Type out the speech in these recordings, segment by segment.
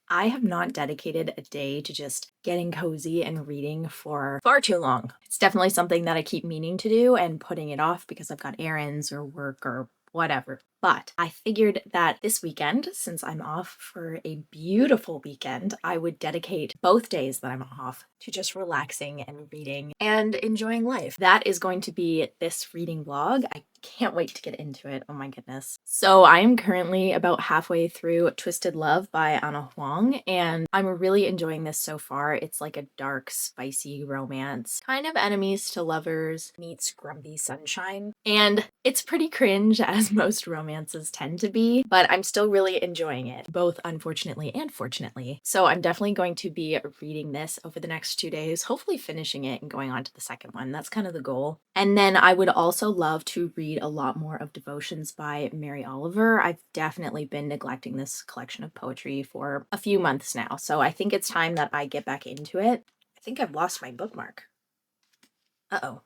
I have not dedicated a day to just getting cozy and reading for far too long. It's definitely something that I keep meaning to do and putting it off because I've got errands or work or whatever. But I figured that this weekend, since I'm off for a beautiful weekend, I would dedicate both days that I'm off to just relaxing and reading and enjoying life. That is going to be this reading vlog. I can't wait to get into it. Oh my goodness. So I am currently about halfway through Twisted Love by Anna Huang, and I'm really enjoying this so far. It's like a dark, spicy romance, kind of enemies to lovers meets grumpy sunshine. And it's pretty cringe, as most romances tend to be, but I'm still really enjoying it, both unfortunately and fortunately. So I'm definitely going to be reading this over the next 2 days, hopefully finishing it and going on to the second one. That's kind of the goal. And then I would also love to read a lot more of Devotions by Mary Oliver. I've definitely been neglecting this collection of poetry for a few months now, so I think it's time that I get back into it. I think I've lost my bookmark. Uh-oh.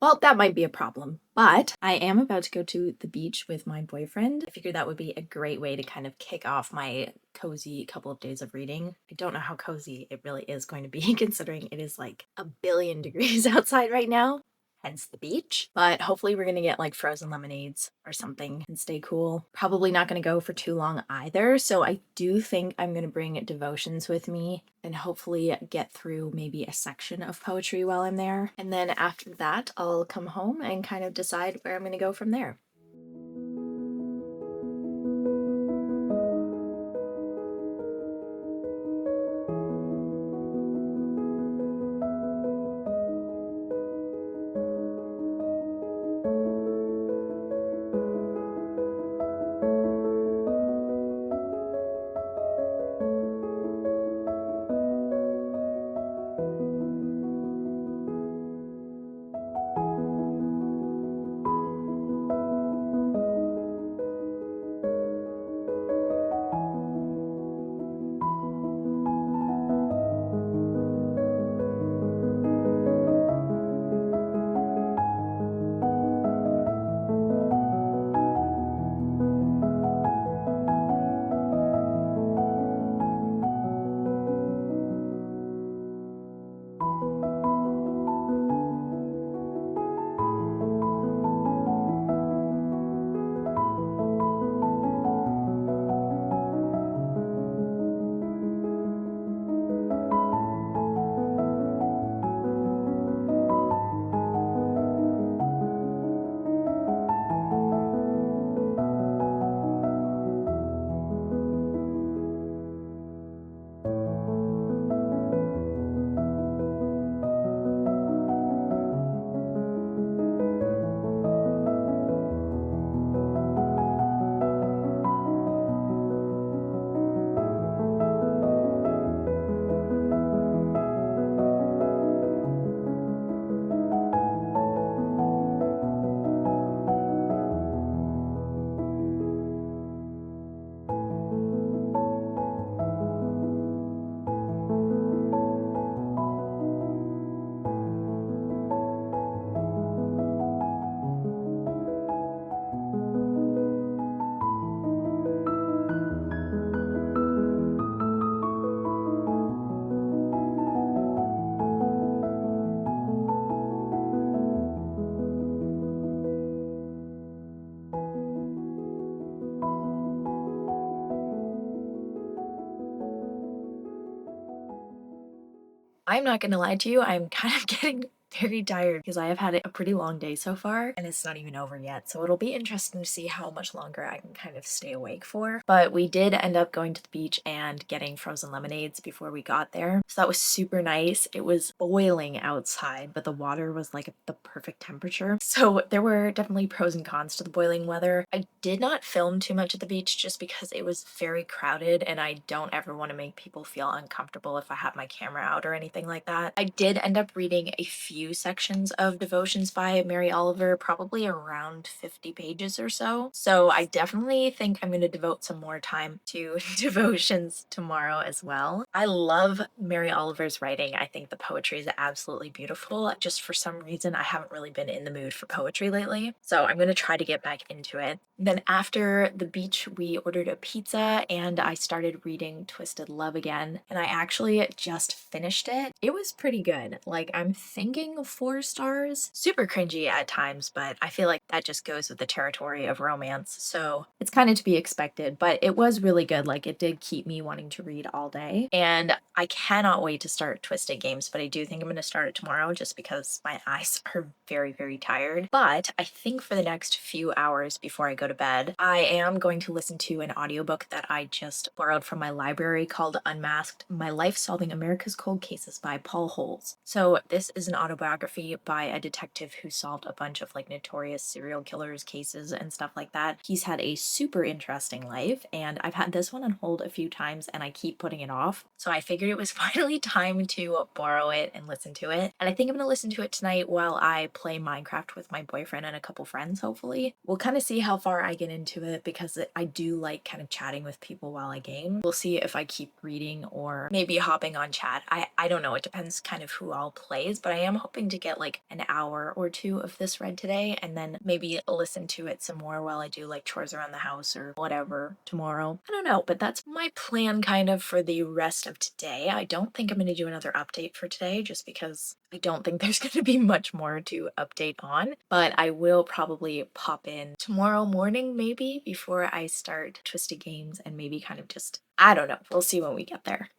Well, that might be a problem, but I am about to go to the beach with my boyfriend. I figured that would be a great way to kind of kick off my cozy couple of days of reading. I don't know how cozy it really is going to be considering it is like a billion degrees outside right now. Hence the beach. But hopefully we're gonna get like frozen lemonades or something and stay cool. Probably not gonna go for too long either. So I do think I'm gonna bring Devotions with me and hopefully get through maybe a section of poetry while I'm there. And then after that, I'll come home and kind of decide where I'm gonna go from there. I'm not gonna lie to you, I'm kind of getting very tired because I have had a pretty long day so far and it's not even over yet. So it'll be interesting to see how much longer I can kind of stay awake for. But we did end up going to the beach and getting frozen lemonades before we got there. So that was super nice. It was boiling outside, but the water was like the perfect temperature. So there were definitely pros and cons to the boiling weather. I did not film too much at the beach just because it was very crowded and I don't ever want to make people feel uncomfortable if I have my camera out or anything like that. I did end up reading a few few sections of Devotions by Mary Oliver, probably around 50 pages or so. So I definitely think I'm going to devote some more time to Devotions tomorrow as well. I love Mary Oliver's writing. I think the poetry is absolutely beautiful. Just for some reason, I haven't really been in the mood for poetry lately. So I'm going to try to get back into it. Then after the beach, we ordered a pizza and I started reading Twisted Love again. And I actually just finished it. It was pretty good. Like, I'm thinking 4 stars. Super cringy at times, but I feel like that just goes with the territory of romance. So it's kind of to be expected, but it was really good. Like, it did keep me wanting to read all day. And I cannot wait to start Twisted Games, but I do think I'm going to start it tomorrow just because my eyes are very, very tired. But I think for the next few hours before I go to bed, I am going to listen to an audiobook that I just borrowed from my library called Unmasked: My Life Solving America's Cold Cases by Paul Holes. So this is an autobiography by a detective who solved a bunch of like notorious serial killers cases and stuff like that. He's had a super interesting life, and I've had this one on hold a few times and I keep putting it off. So I figured it was finally time to borrow it and listen to it. And I think I'm going to listen to it tonight while I play Minecraft with my boyfriend and a couple friends, hopefully. We'll kind of see how far I get into it because I do like kind of chatting with people while I game. We'll see if I keep reading or maybe hopping on chat. I don't know. It depends kind of who all plays, but I am hoping to get like an hour or two of this read today and then maybe listen to it some more while I do like chores around the house or whatever tomorrow. I don't know, but that's my plan kind of for the rest of today. I don't think I'm going to do another update for today just because I don't think there's going to be much more to update on, but I will probably pop in tomorrow morning maybe before I start Twisted Games and maybe kind of just, I don't know. We'll see when we get there.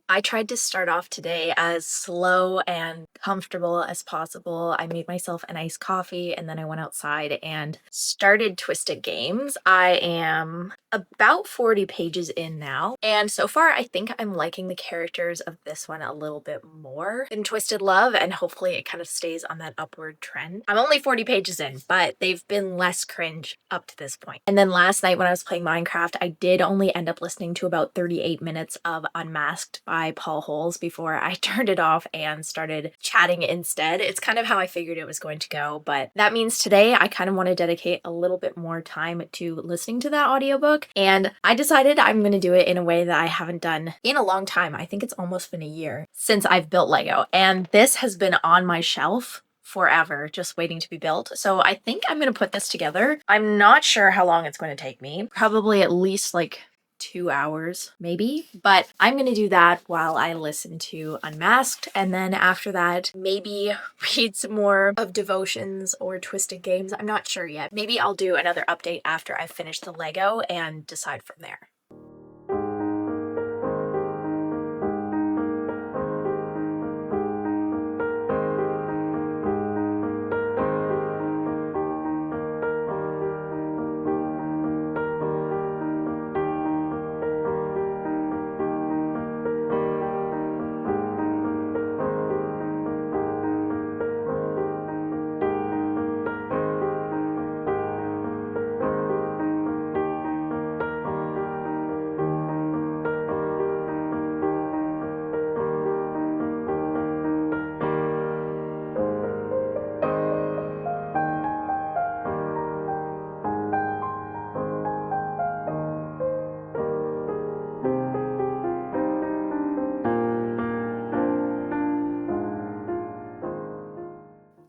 I tried to start off today as slow and comfortable as possible. I made myself an iced coffee and then I went outside and started Twisted Games. I am about 40 pages in now, and so far I think I'm liking the characters of this one a little bit more than Twisted Love, and hopefully it kind of stays on that upward trend. I'm only 40 pages in, but they've been less cringe up to this point. And then last night when I was playing Minecraft, I did only end up listening to about 38 minutes of Unmasked by Paul Holes before I turned it off and started chatting instead. It's kind of how I figured it was going to go, but that means today I kind of want to dedicate a little bit more time to listening to that audiobook, and I decided I'm going to do it in a way that I haven't done in a long time. I think it's almost been a year since I've built Lego, and this has been on my shelf forever just waiting to be built. So I think I'm going to put this together. I'm not sure how long it's going to take me. Probably at least like 2 hours maybe, but I'm gonna do that while I listen to Unmasked, and then after that maybe read some more of Devotions or Twisted Games. I'm not sure yet. Maybe I'll do another update after I finish the Lego and decide from there.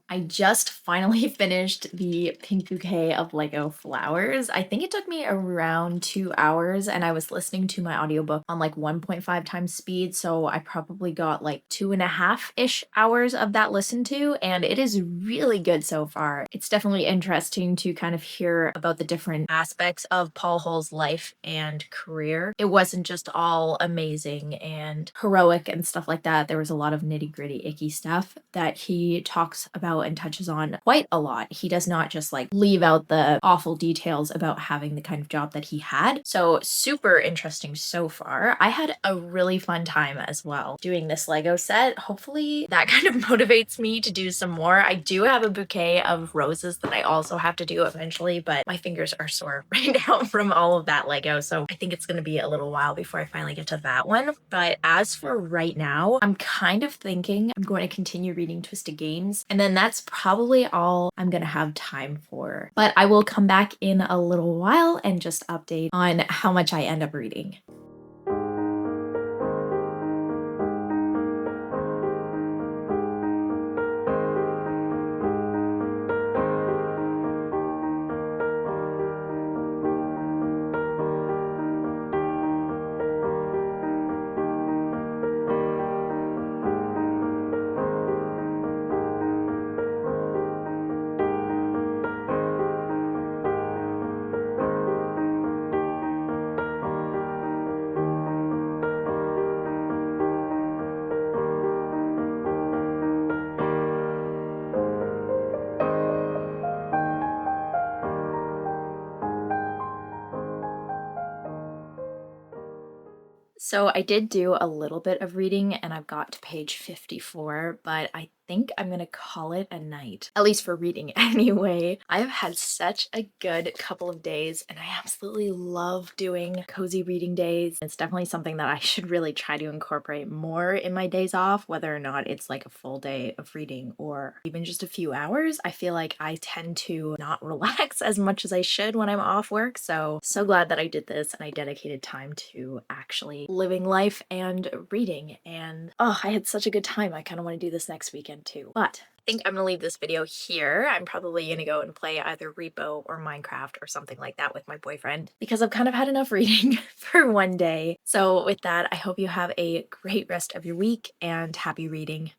I just finally finished the pink bouquet of Lego flowers. I think it took me around 2 hours, and I was listening to my audiobook on like 1.5 times speed, so I probably got like 2.5-ish hours of that listened to, and it is really good so far. It's definitely interesting to kind of hear about the different aspects of Paul Hull's life and career. It wasn't just all amazing and heroic and stuff like that. There was a lot of nitty-gritty icky stuff that he talks about and touches on quite a lot. He does not just like leave out the awful details about having the kind of job that he had. So super interesting so far. I had a really fun time as well doing this Lego set. Hopefully that kind of motivates me to do some more. I do have a bouquet of roses that I also have to do eventually, but my fingers are sore right now from all of that Lego. So I think it's going to be a little while before I finally get to that one. But as for right now, I'm kind of thinking I'm going to continue reading Twisted Games, and then that's probably all I'm gonna have time for. But I will come back in a little while and just update on how much I end up reading. So I did do a little bit of reading and I've got to page 54, but I think I'm gonna call it a night, at least for reading anyway. I have had such a good couple of days and I absolutely love doing cozy reading days. It's definitely something that I should really try to incorporate more in my days off, whether or not it's like a full day of reading or even just a few hours. I feel like I tend to not relax as much as I should when I'm off work. So glad that I did this and I dedicated time to actually living life and reading. And oh, I had such a good time. I kind of want to do this next weekend too. But I think I'm gonna leave this video here. I'm probably gonna go and play either Repo or Minecraft or something like that with my boyfriend because I've kind of had enough reading for one day. So with that, I hope you have a great rest of your week and happy reading.